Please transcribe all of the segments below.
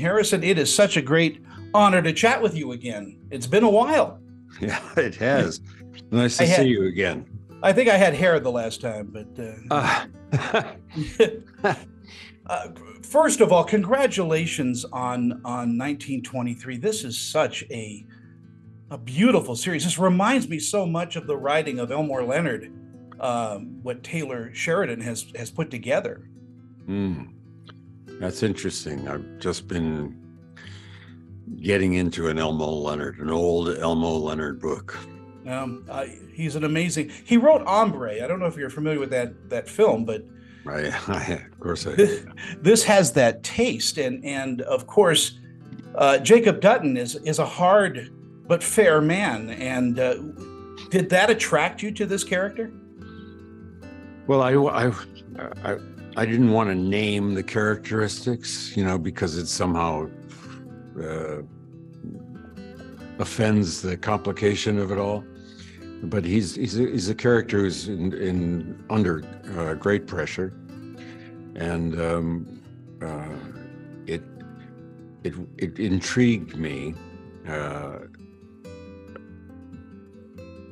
Harrison, it is such a great honor to chat with you again. It's been a while. Yeah, it has. Nice to see you again. I think I had hair the last time, but first of all, congratulations on 1923. This is such a beautiful series. This reminds me so much of the writing of Elmore Leonard, what Taylor Sheridan has put together. That's interesting. I've just been getting into an old Elmo Leonard book. He's an amazing. He wrote Hombre. I don't know if you're familiar with that film, but of course I. This has that taste, and of course, Jacob Dutton is a hard but fair man. And did that attract you to this character? Well, I didn't want to name the characteristics, because it somehow offends the complication of it all. But he's a character who's under great pressure, and it intrigued me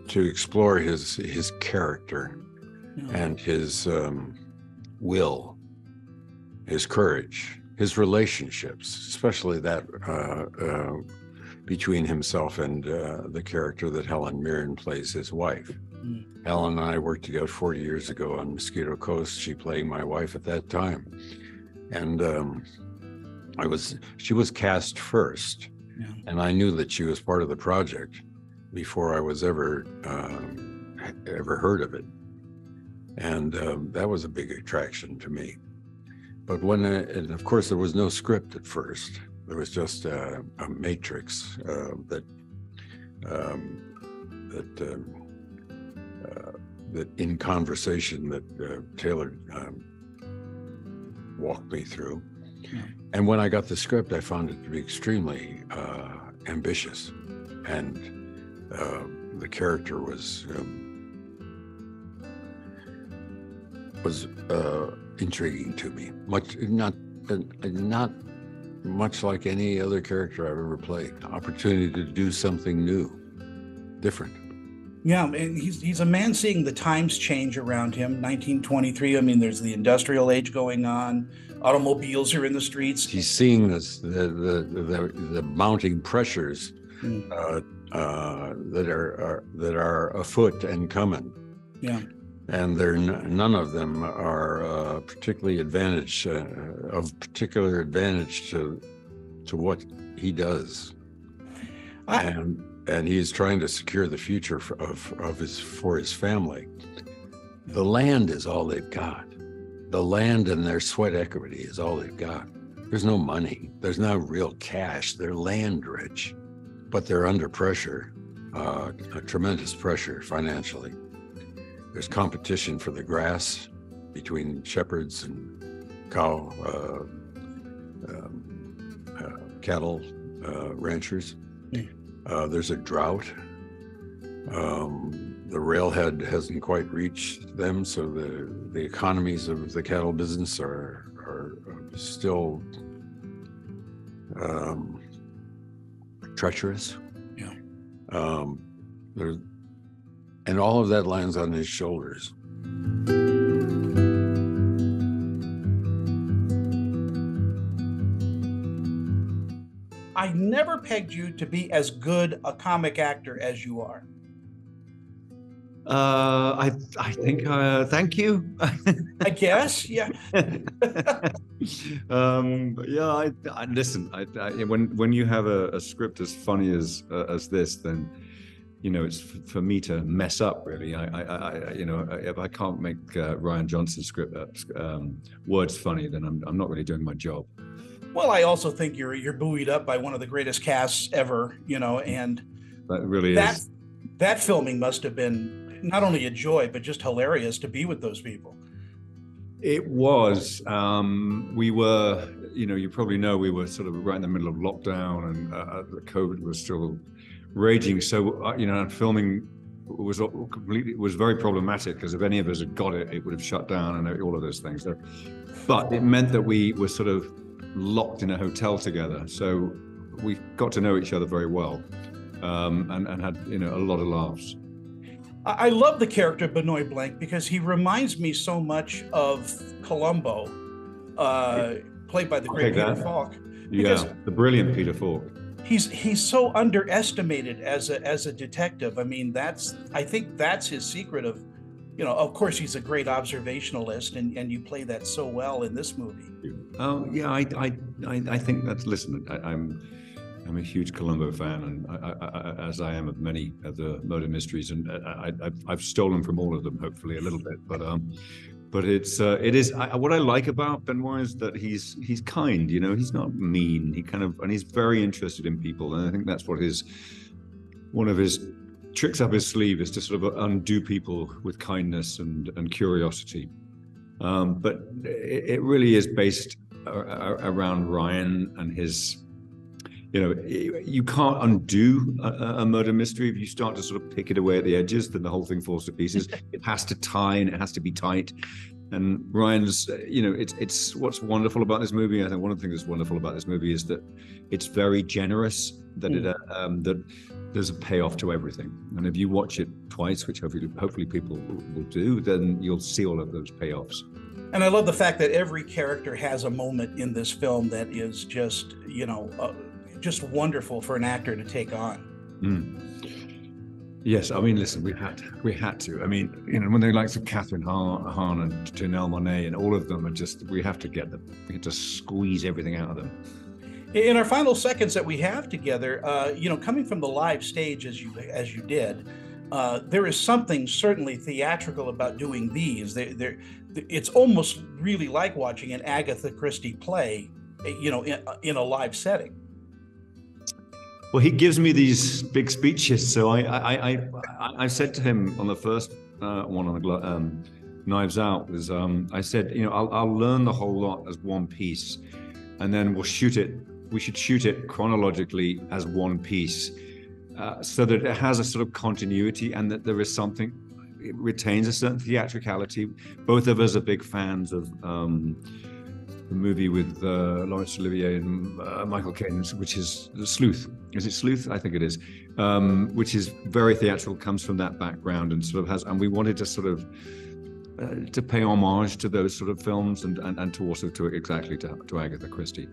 to explore his character and his will, his courage, his relationships, especially that between himself and the character that Helen Mirren plays, his wife. Helen and I worked together 40 years ago on Mosquito Coast, she playing my wife at that time. And she was cast first, and I knew that she was part of the project before I was ever heard of it. And that was a big attraction to me. But and of course, there was no script at first. There was just a matrix that in conversation that Taylor walked me through. And when I got the script, I found it to be extremely ambitious, and the character was intriguing to me. Not much like any other character I've ever played. Opportunity to do something new, different. Yeah, and he's a man seeing the times change around him. 1923. I mean, there's the industrial age going on. Automobiles are in the streets. He's seeing this the mounting pressures that are afoot and coming. Yeah. And none of them are particular advantage to what he does, and he's trying to secure the future for his family. The land is all they've got. The land and their sweat equity is all they've got. There's no money. There's no real cash. They're land rich, but they're under pressure, a tremendous pressure financially. There's competition for the grass between shepherds and cattle ranchers. There's a drought. The railhead hasn't quite reached them, so the economies of the cattle business are still treacherous. Yeah. And all of that lands on his shoulders. I never pegged you to be as good a comic actor as you are. I think, thank you. I guess, yeah. Yeah, I listen, when you have a script as funny as this, then it's for me to mess up, really. If I can't make Ryan Johnson's script words funny, then I'm not really doing my job. Well, I also think you're buoyed up by one of the greatest casts ever, and that really is. That filming must have been not only a joy, but just hilarious to be with those people. It was. We were, you probably know, we were sort of right in the middle of lockdown, and the COVID was still raging. So, filming was very problematic, because if any of us had got it, it would have shut down and all of those things. But it meant that we were sort of locked in a hotel together. So we got to know each other very well, and had, you know, a lot of laughs. I love the character Benoit Blanc because he reminds me so much of Columbo, played by the great Peter Falk. Yeah, the brilliant Peter Falk. He's so underestimated as a detective. I mean, I think that's his secret of, you know, of course he's a great observationalist, and you play that so well in this movie. Oh yeah, I think that's, listen, I'm a huge Columbo fan, and as I am of many of the murder mysteries, and I've stolen from all of them, hopefully a little bit, but it is what I like about Benoit is that he's kind, you know, he's not mean, and he's very interested in people, and I think that's what one of his tricks up his sleeve is to sort of undo people with kindness and curiosity. But it really is based around Ryan and his. You know, you can't undo a murder mystery. If you start to sort of pick it away at the edges, then the whole thing falls to pieces. It has to tie and it has to be tight. And Ryan's, you know, it's what's wonderful about this movie. I think one of the things that's wonderful about this movie is that it's very generous. That that there's a payoff to everything. And if you watch it twice, which hopefully people will do, then you'll see all of those payoffs. And I love the fact that every character has a moment in this film that is just, you know, just wonderful for an actor to take on. Yes, I mean, listen, we had to. I mean, you know, when they likes of Catherine Hahn and Janelle Monáe and all of them are just, we have to squeeze everything out of them. In our final seconds that we have together, you know, coming from the live stage as you did, there is something certainly theatrical about doing these. It's almost really like watching an Agatha Christie play, you know, in a live setting. Well, he gives me these big speeches, so I said to him on the first one on the Knives Out was I said, you know, I'll learn the whole lot as one piece, and then we'll shoot it. We should shoot it chronologically as one piece, so that it has a sort of continuity and that there is something. It retains a certain theatricality. Both of us are big fans of the movie with Laurence Olivier and Michael Caine, which is Sleuth. Is it Sleuth? I think it is. Which is very theatrical, comes from that background, and sort of has. And we wanted to sort of to pay homage to those sort of films, and to also to exactly to Agatha Christie.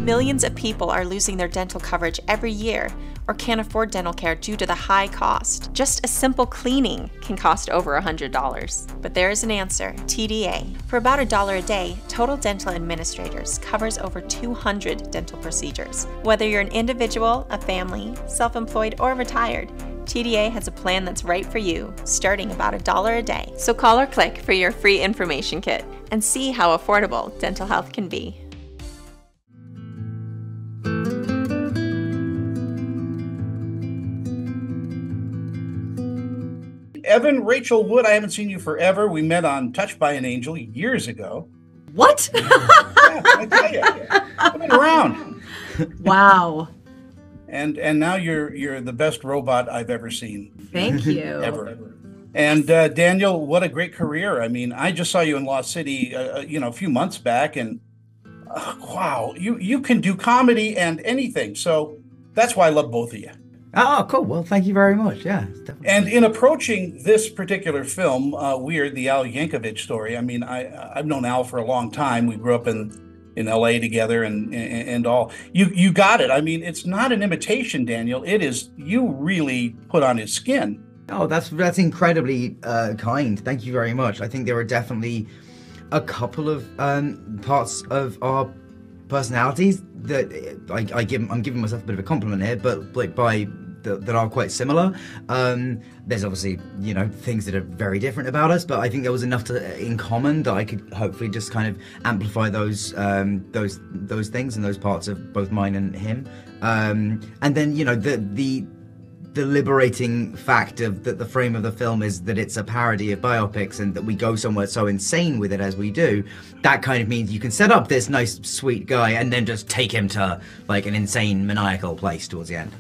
Millions of people are losing their dental coverage every year or can't afford dental care due to the high cost. Just a simple cleaning can cost over $100. But there is an answer, TDA. For about $1 a day, Total Dental Administrators covers over 200 dental procedures. Whether you're an individual, a family, self-employed, or retired, TDA has a plan that's right for you, starting about $1 a day. So call or click for your free information kit and see how affordable dental health can be. Evan, Rachel Wood, I haven't seen you forever. We met on Touched by an Angel years ago. What? Yeah, I tell you, I've been around. Wow. And now you're the best robot I've ever seen. Thank you. Ever. And Daniel, what a great career. I mean, I just saw you in Lost City, you know, a few months back, and wow, you can do comedy and anything. So that's why I love both of you. Oh, cool. Well, thank you very much. Yeah, definitely. And in approaching this particular film, Weird, the Al Yankovic story, I mean, I've known Al for a long time. We grew up in LA together and all. You got it. I mean, it's not an imitation, Daniel. It is, you really put on his skin. Oh, that's incredibly kind. Thank you very much. I think there are definitely a couple of parts of our personalities that I'm giving myself a bit of a compliment here, but like that are quite similar. There's obviously, you know, things that are very different about us, but I think there was enough in common that I could hopefully just kind of amplify those things and those parts of both mine and him. And then, you know, the liberating fact of that the frame of the film is that it's a parody of biopics and that we go somewhere so insane with it as we do. That kind of means you can set up this nice, sweet guy and then just take him to like an insane, maniacal place towards the end.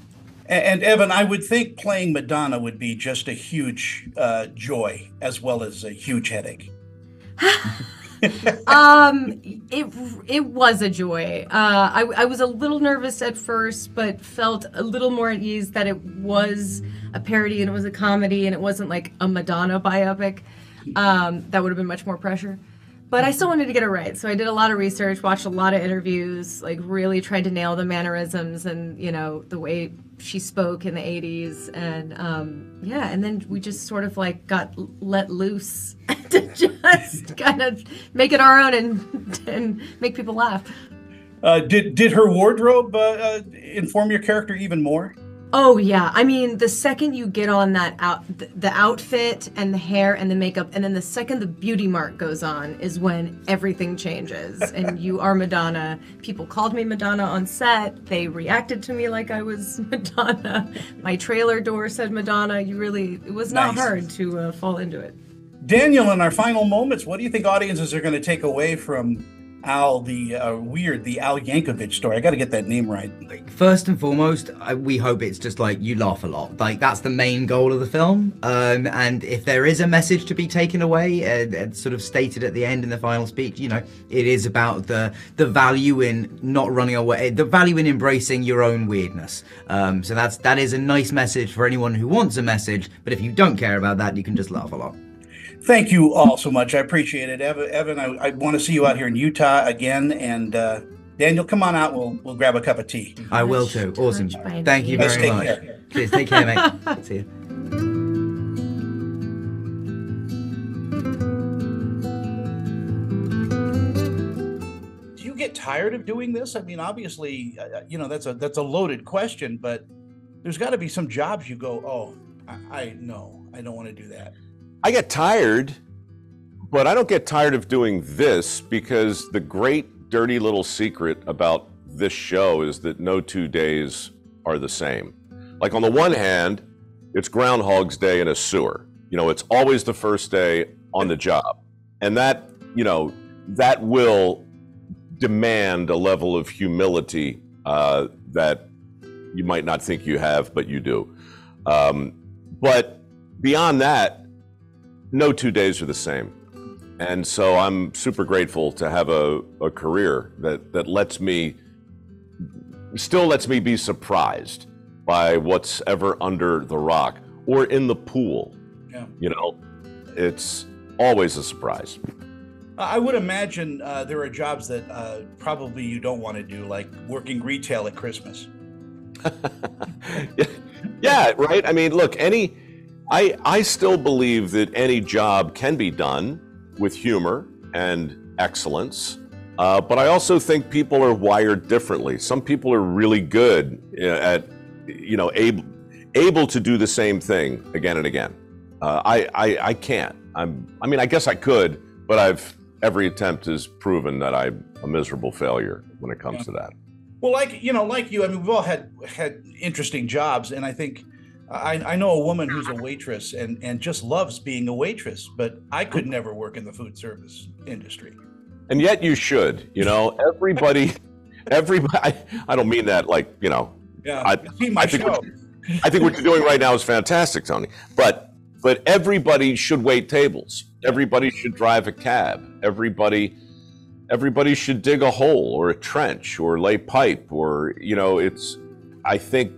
And Evan, I would think playing Madonna would be just a huge joy as well as a huge headache. It was a joy. I was a little nervous at first, but felt a little more at ease that it was a parody and it was a comedy and it wasn't like a Madonna biopic. That would have been much more pressure. But I still wanted to get it right, so I did a lot of research, watched a lot of interviews, like really tried to nail the mannerisms and, you know, the way she spoke in the 80s. And yeah, and then we just sort of like got let loose to just kind of make it our own and make people laugh. Did her wardrobe inform your character even more? Oh yeah, I mean, the second you get on that the outfit and the hair and the makeup, and then the second the beauty mark goes on is when everything changes and you are Madonna. People called me Madonna on set. They reacted to me like I was Madonna. My trailer door said Madonna. It was not hard to fall into it. Daniel, in our final moments, what do you think audiences are going to take away from Al, the Al Yankovic story? I got to get that name right. First and foremost, we hope it's just like you laugh a lot. Like that's the main goal of the film. And if there is a message to be taken away, and sort of stated at the end in the final speech, you know, it is about the value in not running away, the value in embracing your own weirdness. So that is a nice message for anyone who wants a message. But if you don't care about that, you can just laugh a lot. Thank you all so much. I appreciate it. Evan, I want to see you out here in Utah again. And Daniel, come on out. We'll grab a cup of tea. I will too. Awesome. Thank you very much. Cheers. Take care, mate. See you. Do you get tired of doing this? I mean, obviously, you know, that's a loaded question, but there's got to be some jobs you go, oh, I don't want to do that. I get tired, but I don't get tired of doing this because the great dirty little secret about this show is that no 2 days are the same. Like on the one hand, it's Groundhog's Day in a sewer. You know, it's always the first day on the job. And that, you know, that will demand a level of humility that you might not think you have, but you do. But beyond that, no 2 days are the same. And so I'm super grateful to have a career that still lets me be surprised by what's ever under the rock or in the pool. Yeah. You know, it's always a surprise. I would imagine there are jobs that probably you don't want to do, like working retail at Christmas. Yeah, right. I mean, look, I still believe that any job can be done with humor and excellence, but I also think people are wired differently. Some people are really good at, you know, able to do the same thing again and again. I can't. I mean, I guess I could, but every attempt has proven that I'm a miserable failure when it comes to that. Well, like you, I mean, we've all had interesting jobs, and I think. I know a woman who's a waitress and just loves being a waitress, but I could never work in the food service industry. And yet you should, you know, everybody, I don't mean that like, you know, yeah, I think what you're doing right now is fantastic, Tony, but everybody should wait tables. Everybody should drive a cab. Everybody should dig a hole or a trench or lay pipe or, you know, I think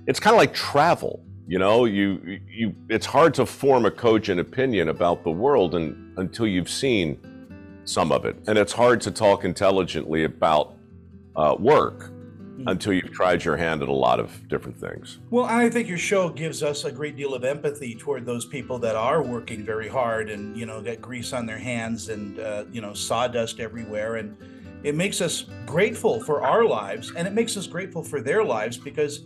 it's kind of like travel. You know, it's hard to form a cogent opinion about the world until you've seen some of it. And it's hard to talk intelligently about work until you've tried your hand at a lot of different things. Well, I think your show gives us a great deal of empathy toward those people that are working very hard and, you know, got grease on their hands and, you know, sawdust everywhere. And it makes us grateful for our lives, and it makes us grateful for their lives, because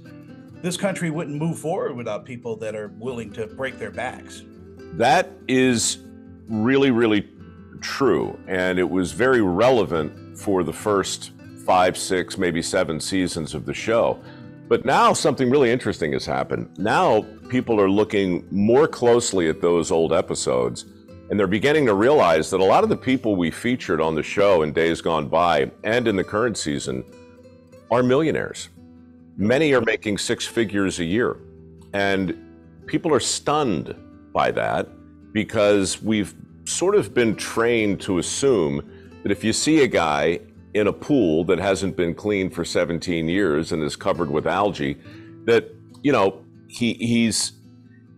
this country wouldn't move forward without people that are willing to break their backs. That is really, really true. And it was very relevant for the first 5, 6, maybe 7 seasons of the show. But now something really interesting has happened. Now people are looking more closely at those old episodes, and they're beginning to realize that a lot of the people we featured on the show in days gone by and in the current season are millionaires. Many are making six figures a year. And people are stunned by that because we've sort of been trained to assume that if you see a guy in a pool that hasn't been cleaned for 17 years and is covered with algae, that, you know, he's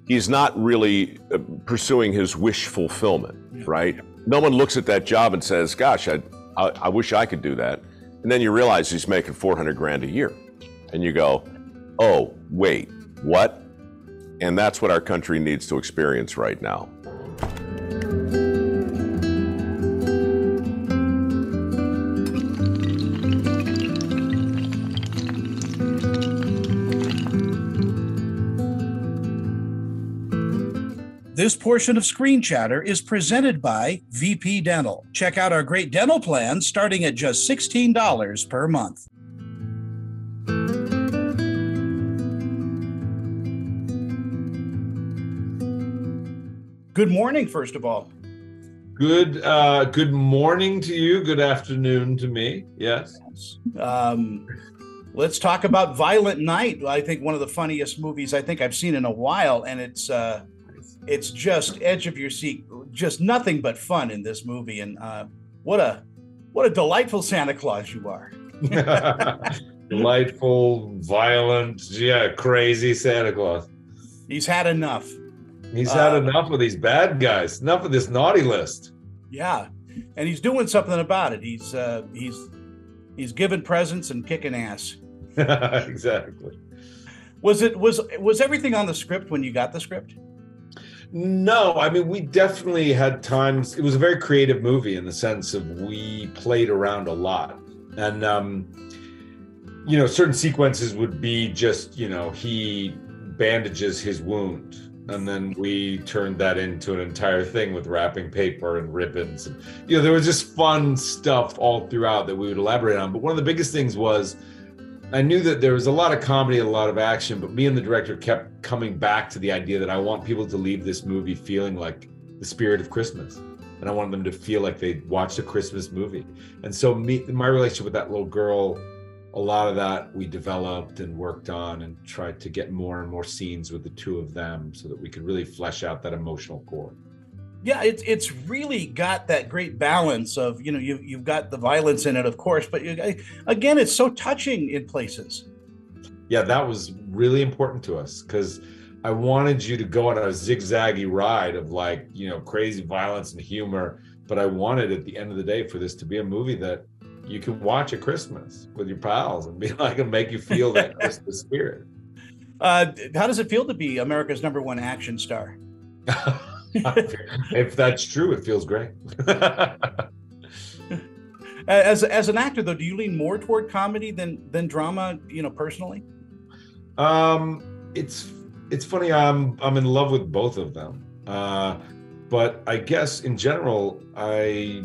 not really pursuing his wish fulfillment, right? No one looks at that job and says, gosh, I wish I could do that. And then you realize he's making 400 grand a year. And you go, oh, wait, what? And that's what our country needs to experience right now. This portion of Screen Chatter is presented by VP Dental. Check out our great dental plans starting at just $16 per month. Good morning, first of all. Good morning to you. Good afternoon to me. Yes. Let's talk about Violent Night. I think one of the funniest movies I think I've seen in a while, and it's just edge of your seat, just nothing but fun in this movie. And what a delightful Santa Claus you are. Delightful, violent, crazy Santa Claus. He's had enough. He's had enough of these bad guys. Enough of this naughty list. Yeah, and he's doing something about it. He's giving presents and kicking ass. Exactly. Was everything on the script when you got the script? No, I mean, we definitely had times. It was a very creative movie in the sense of we played around a lot. And, certain sequences would be just, he bandages his wound. And then we turned that into an entire thing with wrapping paper and ribbons. And, there was just fun stuff all throughout that we would elaborate on. But one of the biggest things was I knew that there was a lot of comedy and a lot of action, but me and the director kept coming back to the idea that I want people to leave this movie feeling like the spirit of Christmas. And I wanted them to feel like they watched a Christmas movie. And so my relationship with that little girl, a lot of that we developed and worked on and tried to get more and more scenes with the two of them so that we could really flesh out that emotional core. Yeah, it's really got that great balance of, you've got the violence in it, of course, but again, it's so touching in places. Yeah, that was really important to us because I wanted you to go on a zigzaggy ride of crazy violence and humor, but I wanted at the end of the day for this to be a movie that you can watch at Christmas with your pals and be and make you feel that Christmas spirit. How does it feel to be America's #1 action star? If that's true, it feels great. As an actor, though, do you lean more toward comedy than drama? Personally. It's funny. I'm in love with both of them, but I guess in general, I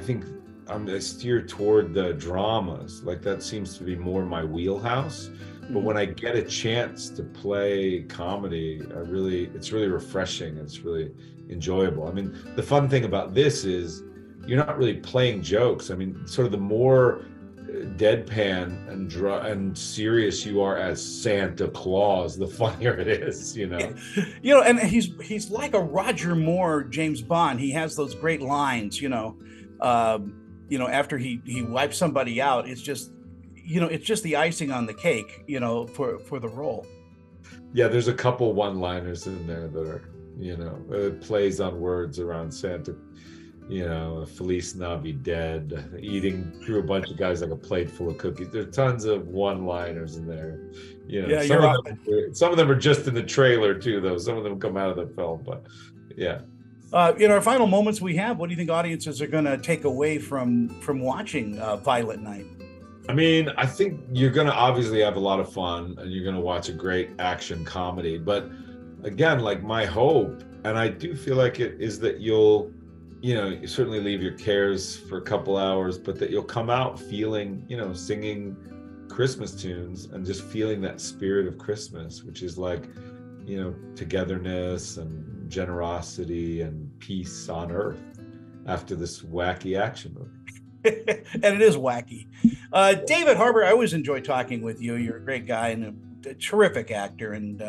think I steer toward the dramas. That seems to be more my wheelhouse. But when I get a chance to play comedy, it's really refreshing. It's really enjoyable. I mean, the fun thing about this is you're not really playing jokes. I mean, sort of the more deadpan and serious you are as Santa Claus, the funnier it is, And he's like a Roger Moore James Bond. He has those great lines, after he wipes somebody out. It's just it's just the icing on the cake, for the role. Yeah, there's a couple one-liners in there that are, plays on words around Santa, Feliz Navi dead, eating through a bunch of guys like a plate full of cookies. There's tons of one-liners in there. Some of them are just in the trailer too, though. Some of them come out of the film, but yeah. In our final moments we have, what do you think audiences are going to take away from watching Violent Night? I mean, I think you're going to obviously have a lot of fun and you're going to watch a great action comedy. But again, my hope, and I do feel like it, is that you'll, you certainly leave your cares for a couple hours, but that you'll come out feeling, singing Christmas tunes and just feeling that spirit of Christmas, which is togetherness and generosity and peace on earth after this wacky action movie. And it is wacky. David Harbour, I always enjoy talking with you. You're a great guy and a terrific actor, and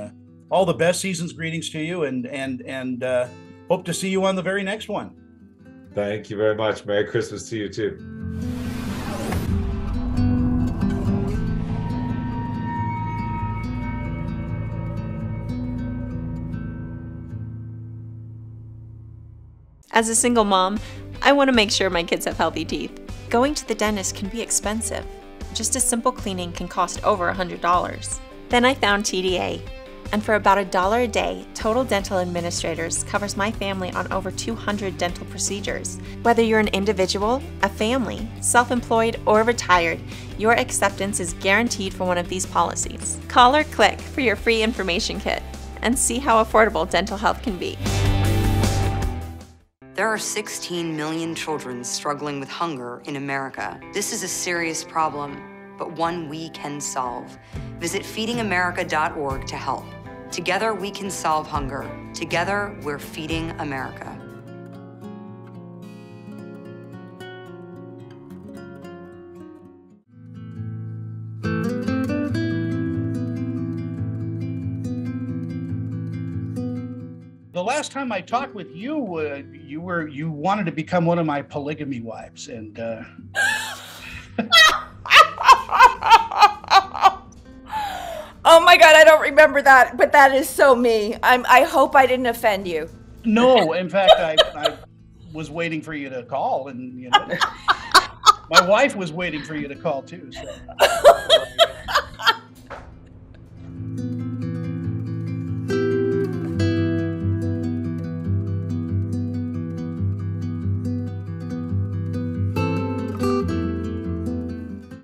all the best season's greetings to you, and hope to see you on the very next one. Thank you very much. Merry Christmas to you too. As a single mom, I want to make sure my kids have healthy teeth. Going to the dentist can be expensive. Just a simple cleaning can cost over $100. Then I found TDA, and for about $1 a day, Total Dental Administrators covers my family on over 200 dental procedures. Whether you're an individual, a family, self-employed, or retired, your acceptance is guaranteed for one of these policies. Call or click for your free information kit and see how affordable dental health can be. There are 16 million children struggling with hunger in America. This is a serious problem, but one we can solve. Visit feedingamerica.org to help. Together we can solve hunger. Together we're feeding America. The last time I talked with you, you wanted to become one of my polygamy wives, and oh my God, I don't remember that, but that is so me. I hope I didn't offend you. no, in fact, I was waiting for you to call, and my wife was waiting for you to call too. So.